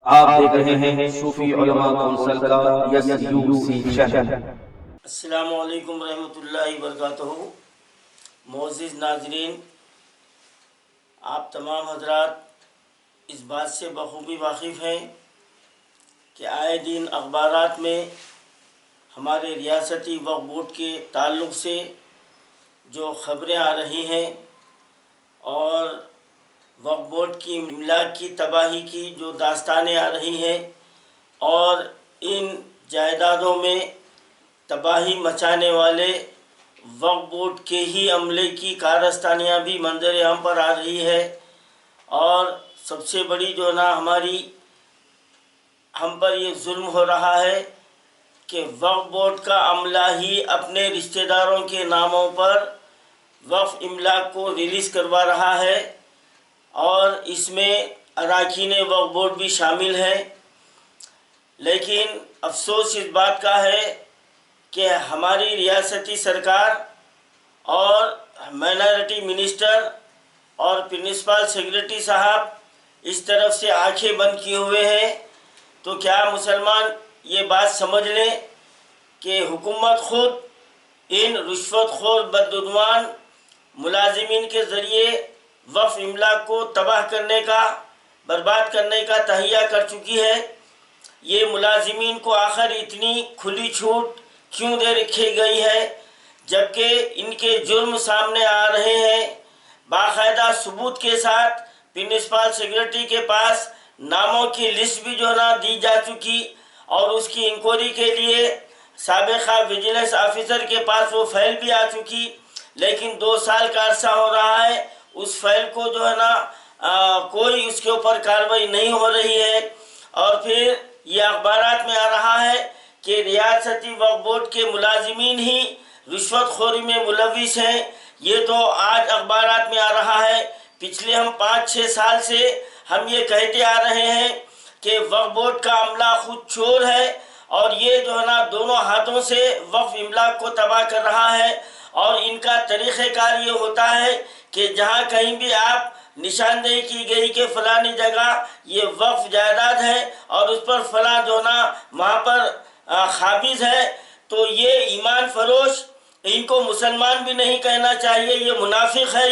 آپ دیکھ رہے ہیں صوفی علماء کونسل کا SUC چینل۔ السلام علیکم ورحمۃ اللہ وبرکاتہ۔ معزز ناظرین، آپ تمام حضرات اس بات سے بخوبی واقف ہیں کہ آئے دن اخبارات میں ہمارے ریاستی وقف بورڈ کے تعلق سے جو خبریں آ رہی ہیں اور وقف بورڈ کی املاک کی تباہی کی جو داستانیں آ رہی ہیں اور ان جائیدادوں میں تباہی مچانے والے وقف بورڈ کے ہی عملے کی کارستانیاں بھی منظر عام پر آ رہی ہے، اور سب سے بڑی جو نا ہم پر یہ ظلم ہو رہا ہے کہ وقف بورڈ کا عملہ ہی اپنے رشتہ داروں کے ناموں پر وقف املاک کو ریلیز کروا رہا ہے، اور اس میں اراکین وقف بورڈ بھی شامل ہیں۔ لیکن افسوس اس بات کا ہے کہ ہماری ریاستی سرکار اور مائنارٹی منسٹر اور پرنسپل سیکریٹری صاحب اس طرف سے آنکھیں بند کیے ہوئے ہیں۔ تو کیا مسلمان یہ بات سمجھ لیں کہ حکومت خود ان رشوت خور بدعنوان ملازمین کے ذریعے وقف املاک کو تباہ کرنے کا، برباد کرنے کا تہیہ کر چکی ہے؟ یہ ملازمین کو آخر اتنی کھلی چھوٹ کیوں دے رکھی گئی ہے، جبکہ ان کے جرم سامنے آ رہے ہیں؟ باقاعدہ ثبوت کے ساتھ پرنسپل سیکریٹری کے پاس ناموں کی لسٹ بھی جو نا دی جا چکی، اور اس کی انکوائری کے لیے سابقہ ویجیلنس آفیسر کے پاس وہ فائل بھی آ چکی، لیکن 2 سال کا عرصہ ہو رہا ہے، اس فائل کو جو ہے نا کوئی اس کے اوپر کارروائی نہیں ہو رہی ہے۔ اور پھر یہ اخبارات میں آ رہا ہے کہ ریاستی وقف بورڈ کے ملازمین ہی رشوت خوری میں ملوث ہیں۔ یہ تو آج اخبارات میں آ رہا ہے، پچھلے ہم 5-6 سال سے ہم یہ کہتے آ رہے ہیں کہ وقف بورڈ کا عملہ خود چور ہے، اور یہ جو ہے نا دونوں ہاتھوں سے وقف املاک کو تباہ کر رہا ہے، اور ان کا طریقہ کار یہ ہوتا ہے کہ جہاں کہیں بھی آپ نشاندہی کی گئی کہ فلانی جگہ یہ وقف جائیداد ہے اور اس پر فلاں جو نا وہاں پر قابض ہے، تو یہ ایمان فروش، ان کو مسلمان بھی نہیں کہنا چاہیے، یہ منافق ہے،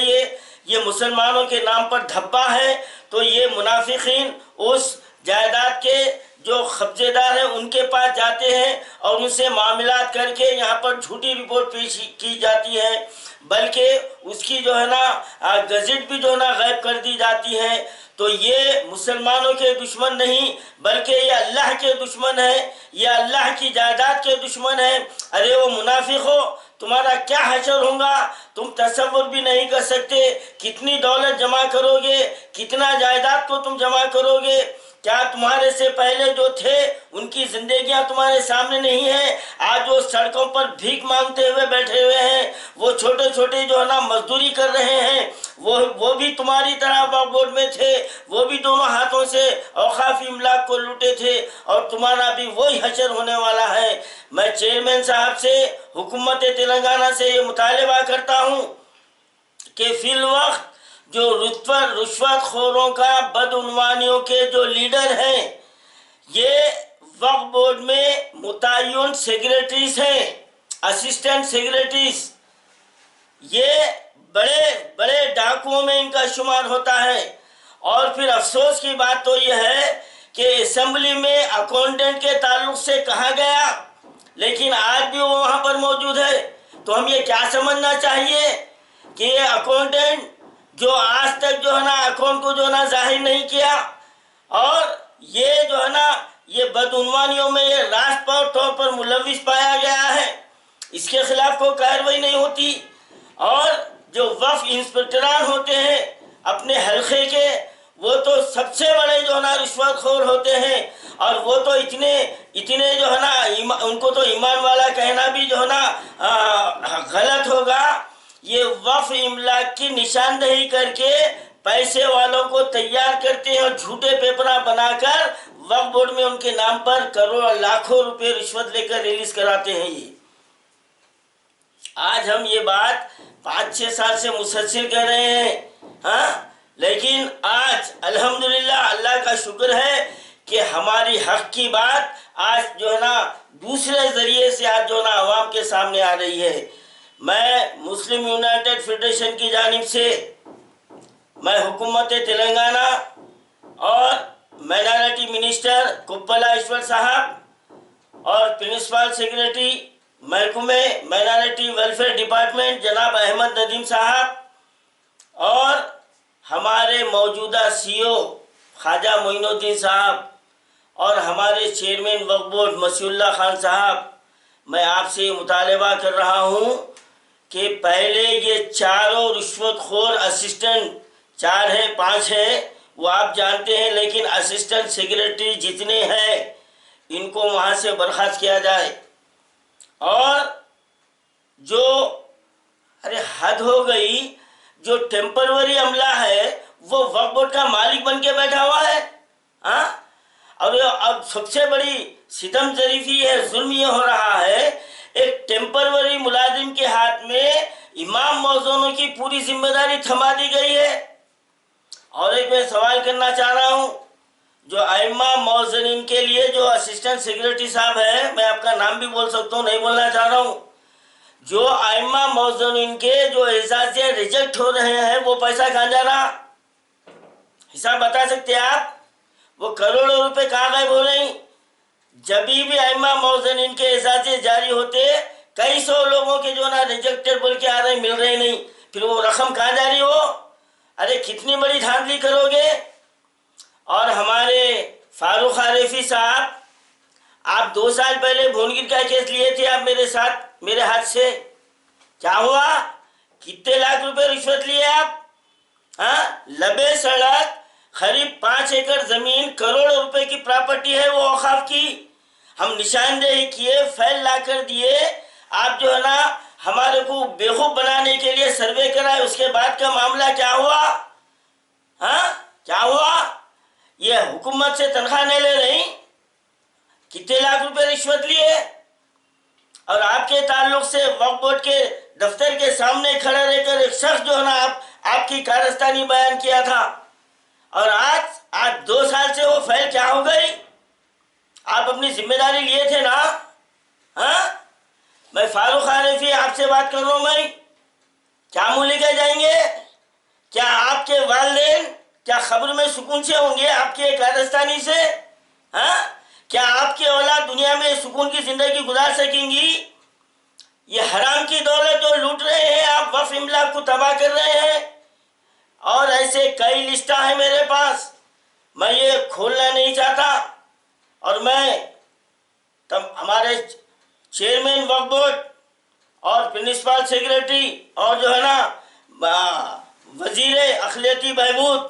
یہ مسلمانوں کے نام پر دھبا ہے۔ تو یہ منافقین اس جائیداد کے جو قبضے دار ہیں ان کے پاس جاتے ہیں اور ان سے معاملات کر کے یہاں پر جھوٹی رپورٹ پیش کی جاتی ہے، بلکہ اس کی جو ہے نا گزٹ بھی جو ہے نا غائب کر دی جاتی ہے۔ تو یہ مسلمانوں کے دشمن نہیں بلکہ یہ اللہ کے دشمن ہے، یہ اللہ کی جائیداد کے دشمن ہے۔ ارے وہ منافقو، تمہارا کیا حشر ہوگا، تم تصور بھی نہیں کر سکتے، کتنی دولت جمع کرو گے، کتنا جائیداد کو تم جمع کرو گے۔ کیا تمہارے سے پہلے جو تھے ان کی زندگیاں تمہارے سامنے نہیں ہیں؟ آج وہ سڑکوں پر بھیک مانگتے ہوئے بیٹھے ہوئے ہیں، وہ چھوٹے چھوٹے جو ہے نا مزدوری کر رہے ہیں، وہ بھی تمہاری طرح وقف بورڈ میں تھے، وہ بھی دونوں ہاتھوں سے اوقافی املاک کو لوٹے تھے، اور تمہارا بھی وہی حشر ہونے والا ہے۔ میں چیئرمین صاحب سے، حکومت تلنگانہ سے یہ مطالبہ کرتا ہوں کہ فی الوقت جو رشوت خوروں کا بدعنوانیوں کے جو لیڈر ہیں، یہ وقف بورڈ میں متعین سیکریٹریز ہیں، اسسٹنٹ سیکریٹریز، یہ بڑے بڑے ڈاکوؤں میں ان کا شمار ہوتا ہے۔ اور پھر افسوس کی بات تو یہ ہے کہ اسمبلی میں اکاؤنٹنٹ کے تعلق سے کہا گیا، لیکن آج بھی وہ وہاں پر موجود ہے۔ تو ہم یہ کیا سمجھنا چاہیے کہ یہ اکاؤنٹنٹ جو آج تک جو ہے نا اکاؤنٹ کو جو ہے نا ظاہر نہیں کیا، اور یہ جو ہے نا یہ بدعنوانیوں میں یہ راست طور پر ملوث پایا گیا ہے، اس کے خلاف کوئی کارروائی نہیں ہوتی۔ اور جو وقف انسپکٹران ہوتے ہیں اپنے حلقے کے، وہ تو سب سے بڑے جو ہے نا رشوت خور ہوتے ہیں، اور وہ تو اتنے جو ہے نا ان کو تو ایمان والا کہنا بھی جو ہے نا غلط ہوگا۔ یہ وقف املاک کی نشاندہی کر کے پیسے والوں کو تیار کرتے ہیں اور جھوٹے پیپراں بنا کر وقف بورڈ میں ان کے نام پر کروڑ لاکھوں روپے رشوت لے کر ریلیز کراتے ہیں۔ یہ آج ہم یہ بات 5-6 سال سے مسلسل کر رہے ہیں، لیکن آج الحمدللہ اللہ کا شکر ہے کہ ہماری حق کی بات آج جو ہے نا دوسرے ذریعے سے آج جو ہے نا عوام کے سامنے آ رہی ہے۔ میں مسلم یونائٹڈ فیڈریشن کی جانب سے میں حکومت تلنگانہ اور مائنارٹی منسٹر کپلا ایشور صاحب اور پرنسپل سیکریٹری محکمہ مائنارٹی ویلفیئر ڈپارٹمنٹ جناب احمد ندیم صاحب اور ہمارے موجودہ سی او خواجہ معین الدین صاحب اور ہمارے چیئرمین وقف بورڈ مسیح اللہ خان صاحب، میں آپ سے یہ مطالبہ کر رہا ہوں کہ پہلے یہ چاروں رشوت خور اسسٹنٹ 4 ہیں 5 ہیں وہ آپ جانتے ہیں، لیکن اسسٹنٹ سیکریٹری جتنے ہیں ان کو وہاں سے برخاست کیا جائے۔ اور جو حد ہو گئی، جو ٹیمپروری عملہ ہے وہ وقف بورڈ کا مالک بن کے بیٹھا ہوا ہے۔ اور اب سب سے بڑی ستم ظریفی ہے، ظلم یہ ہو رہا ہے، ایک ٹیمپروری ملازم کے ہاتھ میں امام موزونوں کی پوری ذمہ داری تھما دی گئی ہے۔ اور ایک میں سوال کرنا چاہ رہا ہوں، جو ائمہ موزنین کے لیے جو اسسٹنٹ سیکریٹری صاحب ہیں، میں آپ کا نام بھی بول سکتا ہوں، نہیں بولنا چاہ رہا ہوں، جو ائمہ موزنین کے جو اعزازیہ ریجیکٹ ہو رہے ہیں وہ پیسہ کہاں جا رہا؟ حساب بتا سکتے ہیں آپ؟ وہ کروڑوں روپے کہاں غائب ہو رہی؟ جبھی بھی ائمہ موزنین کے اعزازیہ جاری ہوتے کئی سو لوگوں کے جو نا ریجیکٹڈ بول کے آ رہے مل رہے نہیں، پھر وہ رقم کہاں جاری ہو؟ ارے کتنی بڑی دھاندلی کرو گے؟ اور ہمارے فاروق عارفی صاحب، آپ 2 سال پہلے بھونگیر کا کیس لیے تھے آپ میرے ساتھ، میرے ہاتھ سے، کیا ہوا؟ کتنے لاکھ روپے رشوت لیے آپ؟ لبے سڑک قریب 5 ایکڑ زمین، کروڑوں روپے کی پراپرٹی ہے وہ اوقاف کی، ہم نشاندہی کیے، فائل لا کر دیے، آپ جو ہے نا ہمارے کو بیوقوف بنانے کے لیے سروے کرائے، اس کے بعد کا معاملہ کیا ہوا؟ کیا ہوا؟ یہ حکومت سے تنخواہ نہیں لے رہی، کتنے لاکھ روپے رشوت لیے؟ اور آپ کے تعلق سے وقف بورڈ کے دفتر کے سامنے کھڑا رہ کر ایک شخص جو ہے نا آپ کی کارستانی بیان کیا تھا، اور آج 2 سال سے وہ فائل کیا ہو گئی؟ آپ اپنی ذمہ داری لیے تھے نا؟ میں فاروق عارفی آپ سے بات کر رہا ہوں، میں کیا منہ لے کے جائیں گے؟ کیا آپ کے والدین کیا خبر میں سکون سے ہوں گے آپ کے کارستانی سے؟ کیا آپ کی اولاد دنیا میں سکون کی زندگی گزار سکیں گی؟ یہ حرام کی دولت جو لوٹ رہے ہیں آپ، وقف املاک کو تباہ کر رہے ہیں، اور ایسے کئی لسٹیں ہیں میرے پاس، میں یہ کھولنا نہیں چاہتا۔ اور میں ہمارے چیئرمین وقف بورڈ اور پرنسپل سیکریٹری اور جو ہے نا وزیر اقلیتی بہبود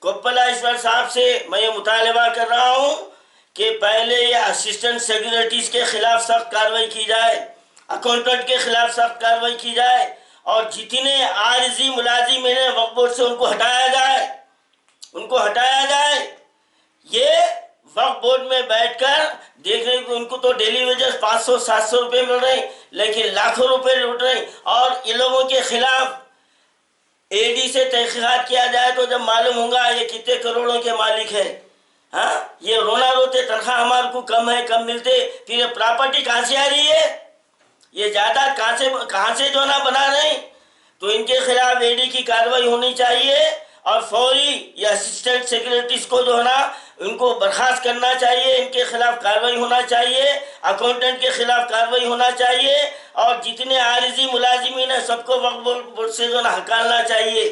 کپلا ایشور صاحب سے میں یہ مطالبہ کر رہا ہوں کہ پہلے یہ اسسٹنٹ سیکریٹریز کے خلاف سخت کارروائی کی جائے، اکاؤنٹنٹ کے خلاف سخت کارروائی کی جائے، اور جتنے عارضی ملازم ہیں وقف بورڈ سے ان کو ہٹایا جائے۔ یہ وقف بورڈ میں بیٹھ کر دیکھ رہے ان کو تو ڈیلی ویجز 500-700 روپے مل رہے ہیں، لیکن لاکھوں روپے لوٹ رہے ہیں، اور ان لوگوں کے خلاف اے ڈی سے تحقیقات کیا جائے تو جب معلوم ہوگا یہ کتنے کروڑوں کے مالک ہیں۔ یہ رونا روتے تنخواہ ہمارے کو کم ملتے، پھر یہ پراپرٹی کہاں سے آ رہی ہے؟ یہ جائیداد کہاں سے جو نا بنا رہے ہیں؟ تو ان کے خلاف اے ڈی کی کارروائی ہونی چاہیے، اور فوری یہ اسسٹنٹ سیکریٹریز کو جو ہے نا ان کو برخاست کرنا چاہیے، ان کے خلاف کارروائی ہونا چاہیے، اکاؤنٹنٹ کے خلاف کارروائی ہونا چاہیے، اور جتنے عارضی ملازمین ہیں سب کو وقف بورڈ سے جو نا ہکالنا چاہیے۔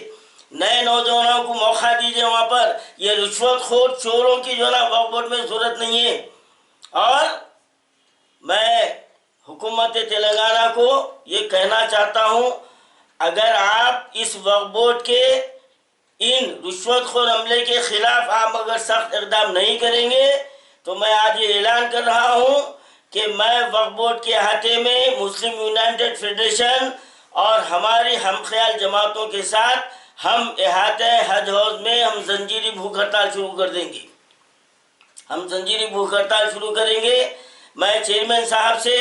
نئے نوجوانوں کو موقع دیجیے وہاں پر، یہ رشوت خور چوروں کی جو نا وقف بورڈ میں ضرورت نہیں ہے۔ اور میں حکومت تلنگانہ کو یہ کہنا چاہتا ہوں، اگر آپ اس وقف بورڈ کے ان رشوت خور عملے کے خلاف آپ اگر سخت اقدام نہیں کریں گے تو میں آج یہ اعلان کر رہا ہوں کہ میں وقف بورڈ کے احاطے میں مسلم یونائٹڈ فیڈریشن اور ہماری ہم خیال جماعتوں کے ساتھ ہم احاطہ حج ہاؤس میں ہم زنجیری بھوک ہڑتال شروع کر دیں گے۔ ہم زنجیری بھوک ہڑتال شروع کریں گے۔ میں چیئرمین صاحب سے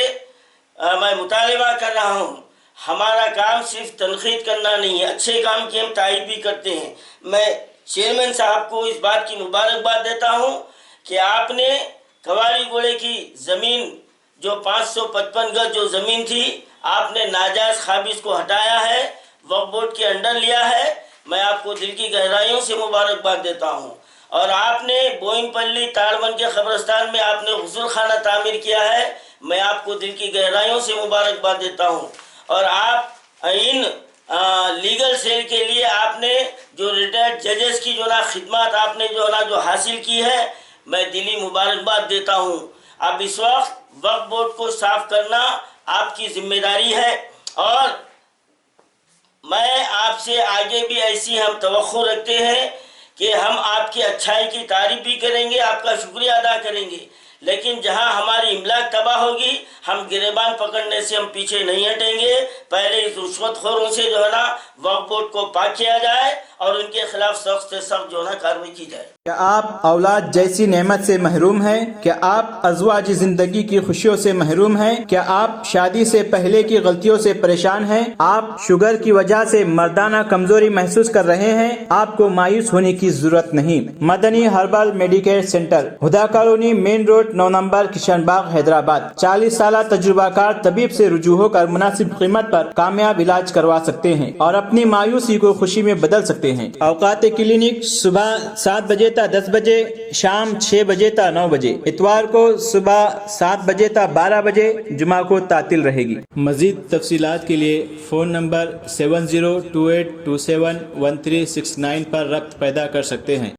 میں مطالبہ کر رہا ہوں، ہمارا کام صرف تنقید کرنا نہیں ہے، اچھے کام کی ہم تائید بھی کرتے ہیں۔ میں چیئرمین صاحب کو اس بات کی مبارکباد دیتا ہوں کہ آپ نے کوالی گوڑے کی زمین جو 555 گز جو زمین تھی آپ نے ناجائز قابض کو ہٹایا ہے، وقف بورڈ کے انڈر لیا ہے. میں آپ کو دل کی گہرائیوں سے مبارکباد دیتا ہوں. اور آپ نے بوئن پلی تاڑمن کے قبرستان میں آپ نے غسل خانہ تعمیر کیا ہے، میں آپ کو دل کی گہرائیوں سے مبارکباد دیتا ہوں. اور آپ ان لیگل سیل کے لیے آپ نے جو ریٹائرڈ ججز کی جو نا خدمات آپ نے جو حاصل کی ہے، میں دلی مبارکباد دیتا ہوں. اب اس وقت وقف بورڈ کو صاف کرنا آپ کی ذمہ داری ہے، اور میں آپ سے آگے بھی ایسی ہم توقع رکھتے ہیں کہ ہم آپ کی اچھائی کی تعریف بھی کریں گے، آپ کا شکریہ ادا کریں گے، لیکن جہاں ہماری املاک تباہ ہوگی ہم گریبان پکڑنے سے ہم پیچھے نہیں ہٹیں گے. پہلے اس رشوت خوروں سے جو ہے نا وقف بورڈ کو پاک کیا جائے اور ان کے خلاف سخت سے سخت جو ہے نا کارروائی کی جائے. کیا آپ اولاد جیسی نعمت سے محروم ہیں؟ کیا آپ ازواجی زندگی کی خوشیوں سے محروم ہیں؟ کیا آپ شادی سے پہلے کی غلطیوں سے پریشان ہیں؟ آپ شوگر کی وجہ سے مردانہ کمزوری محسوس کر رہے ہیں؟ آپ کو مایوس ہونے کی ضرورت نہیں. Madani herbal medicare centre, Huda colony, main road, 9 number, Kishan Bagh, Hyderabad. 40 سالہ تجربہ کار طبیب سے رجوع ہو کر مناسب قیمت پر کامیاب علاج کروا سکتے ہیں اور اپنی مایوسی کو خوشی میں بدل سکتے ہیں. اوقات کلینک صبح 7 بجے تا 10 بجے، شام 6 بجے تا 9 بجے، اتوار کو صبح 7 بجے تا 12 بجے، جمعہ کو تعطیل رہے گی. مزید تفصیلات کے لیے فون نمبر 7028271369 پر رابطہ پیدا کر سکتے ہیں.